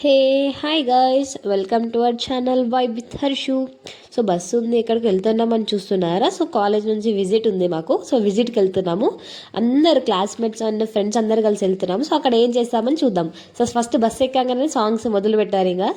Hey hi guys, welcome to our channel vibe with Harshu. So bus ఉంది, ఎక్కడికి వెళ్తున్నామని చూస్తున్నారా? సో కాలేజ్ నుంచి విజిట్ ఉంది మాకు. సో విజిట్కి వెళ్తున్నాము, అందరు క్లాస్మేట్స్ అండ్ ఫ్రెండ్స్ అందరు కలిసి వెళ్తున్నాము. సో అక్కడ ఏం చేస్తామని చూద్దాం. సో ఫస్ట్ బస్ ఎక్కాగానే సాంగ్స్ మొదలు పెట్టారు. ఇంకా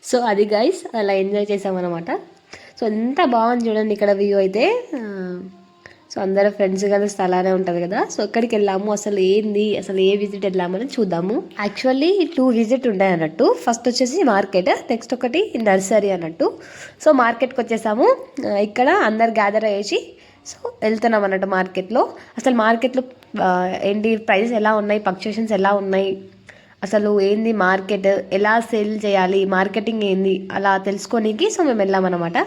సో అది గైస్ అలా ఎంజాయ్ చేసామన్నమాట. సో ఎంత బాగుంది చూడండి ఇక్కడ వ్యూ అయితే. సో అందరూ ఫ్రెండ్స్ కలిసి అలానే ఉంటుంది కదా. సో ఎక్కడికి వెళ్ళాము, అసలు ఏంది, అసలు ఏ విజిట్ వెళ్ళామని చూద్దాము. యాక్చువల్లీ 2 విజిట్ ఉంటాయి అన్నట్టు. ఫస్ట్ వచ్చేసి మార్కెట్, నెక్స్ట్ ఒకటి నర్సరీ అన్నట్టు. సో మార్కెట్కి వచ్చేసాము. ఇక్కడ అందరు గ్యాదర్ అయ్యేసి సో వెళ్తున్నాం అన్నట్టు మార్కెట్లో. అసలు మార్కెట్లో ఏంటి ప్రైజెస్ ఎలా ఉన్నాయి, పర్చేషన్స్ ఎలా ఉన్నాయి, అసలు ఏంది మార్కెట్, ఎలా సేల్ చేయాలి, మార్కెటింగ్ ఏంది అలా తెలుసుకోనికి సో మేము వెళ్ళామన్నమాట.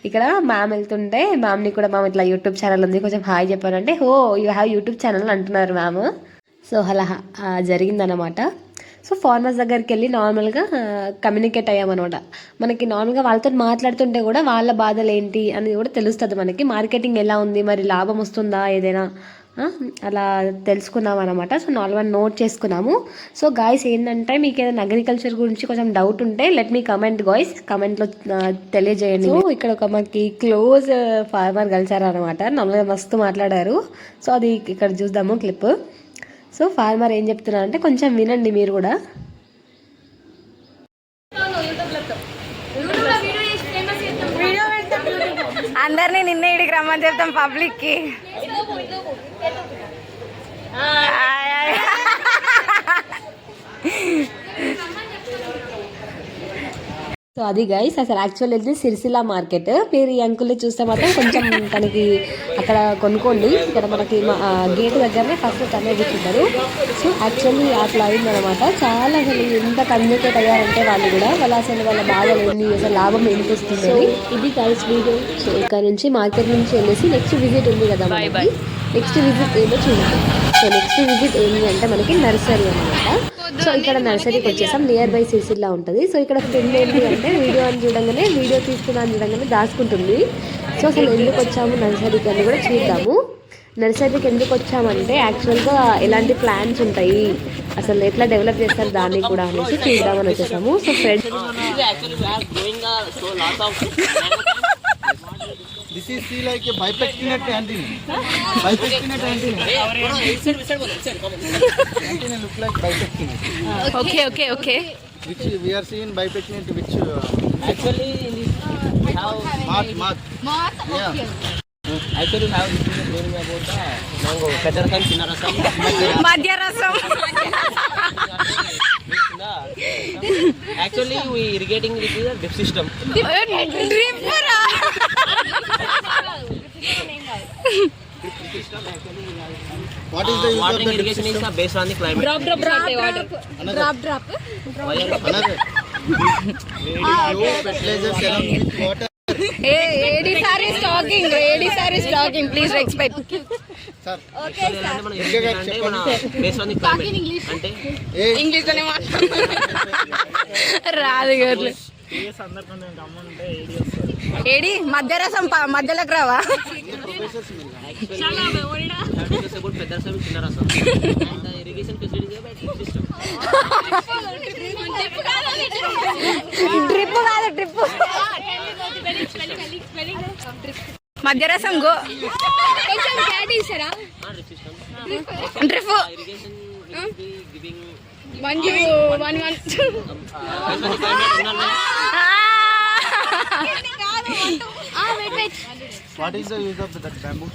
ఇక్కడ మ్యామ్ వెళ్తుంటే మ్యామ్ని కూడా మ్యామ్ ఇట్లా యూట్యూబ్ ఛానల్ ఉంది కొంచెం హాయ్ చెప్పారంటే, ఓ యూ హ్యావ్ యూట్యూబ్ ఛానల్ అంటున్నారు మ్యామ్. సో అలా జరిగిందనమాట. సో ఫార్మర్స్ దగ్గరికి వెళ్ళి నార్మల్గా కమ్యూనికేట్ అయ్యామన్నమాట. మనకి నార్మల్గా వాళ్ళతో మాట్లాడుతుంటే కూడా వాళ్ళ బాధలు ఏంటి అనేది కూడా తెలుస్తుంది మనకి. మార్కెటింగ్ ఎలా ఉంది, మరి లాభం వస్తుందా ఏదైనా అలా తెలుసుకున్నాం అనమాట. సో నార్మల్గా నోట్ చేసుకున్నాము. సో గాయస్ ఏంటంటే మీకు ఏదైనా అగ్రికల్చర్ గురించి కొంచెం డౌట్ ఉంటే లెట్ మీ కమెంట్ గాయస్, కమెంట్లో తెలియజేయండి. సో ఇక్కడ ఒక మనకి క్లోజ్ ఫార్మర్ కలిసారనమాట. నార్మల్గా మస్తు మాట్లాడారు. సో అది ఇక్కడ చూద్దాము క్లిప్. సో ఫార్మర్ ఏం చెప్తున్నారంటే కొంచెం వినండి మీరు కూడా. అందరినీ నిన్నే ఇడికి రమ్మని చెప్తాం పబ్లిక్కి. సో అది గైస్ అసలు యాక్చువల్ అయితే సిరిసిల్ల మార్కెట్. మీరు ఈ అంకుల్ని చూస్తే మాత్రం కొంచెం తనకి అక్కడ కొనుక్కోండి. ఇక్కడ మనకి గేట్ దగ్గరనే ఫస్ట్ తనే కూర్చుంటారు. సో యాక్చువల్లీ అట్లా అయిందనమాట. చాలా అసలు ఎంత కమ్యూనికేట్ అయ్యారంటే వాళ్ళు కూడా వాళ్ళ బాధలు ఏంది, అసలు లాభం ఎంత వస్తుంది. సో ఇది గైస్ వీడియో. సో ఇక్కడ నుంచి మార్కెట్ నుంచి వెళ్ళేసి నెక్స్ట్ విజిట్ ఉంది కదా మనకి. నెక్స్ట్ విజిట్ ఏమో చూడండి. సో నెక్స్ట్ విజిట్ ఏంటి అంటే మనకి నర్సరీ అనమాట. సో ఇక్కడ నర్సరీకి వచ్చేసాం. నియర్ బై సిరిసిల్ల ఉంటుంది. సో ఇక్కడ ఫ్రెండ్ ఏంటి అంటే వీడియో అని చూడంగానే, వీడియో తీసుకున్నాను చూడంగానే దాచుకుంటుంది. సో అసలు ఎందుకు వచ్చాము నర్సరీకి అని కూడా చూద్దాము. నర్సరీకి ఎందుకు వచ్చామంటే యాక్చువల్గా ఎలాంటి ప్లాన్స్ ఉంటాయి, అసలు ఎట్లా డెవలప్ చేస్తారు దాన్ని కూడా అనేసి చూద్దామని వచ్చేసాము. So friends This is see like a bipectinate antenna. Bipectinate antenna. Antenna look like bipectinate. Okay. Which we are seeing bipectinate, which actually we have moth. Yeah. Actually we have learning about the mango, Petarasam, Chinnarasam, Madhya Rasam. Actually we irrigating with the drip system. Drip ra. What is the use watering of the irrigation is based on the climate. Drop water. Drop. Another. Fertilizers along with water. AD sir is talking. Please respect. Sir. Okay sir. Based on the climate. అంటే English లోనే రాదు గర్లు. AD మధ్యరసం మధ్యలోకి రావా? Petarasam, Chinnarasam. And the irrigation facility is by drip system. Drip కాదు drip. మధ్యరసం go కొంచెం cat ఇస్తారా? Drip thinking Manju one what is the use of that bamboo?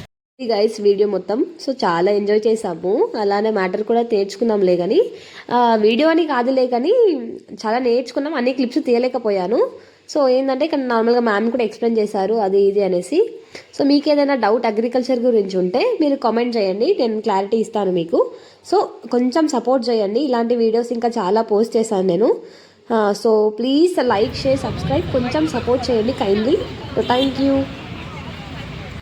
Guys video మొత్తం so చాలా ఎంజాయ్ చేసాము, అలానే మ్యాటర్ కూడా నేర్చుకున్నాంలే కానీ వీడియో అని కాదులే కానీ చాలా నేర్చుకున్నాం. అన్ని క్లిప్స్ తీయలేకపోయాను. సో ఏంటంటే ఇక్కడ నార్మల్గా మ్యామ్ కూడా ఎక్స్ప్లెయిన్ చేశారు అది ఇది అనేసి. సో మీకు ఏదైనా డౌట్ అగ్రికల్చర్ గురించి ఉంటే మీరు కామెంట్ చేయండి, నేను క్లారిటీ ఇస్తాను మీకు. సో కొంచెం సపోర్ట్ చేయండి, ఇలాంటి వీడియోస్ ఇంకా చాలా పోస్ట్ చేశాను నేను. So please like share subscribe, కొంచెం సపోర్ట్ చేయండి కైండ్లీ. Thank you.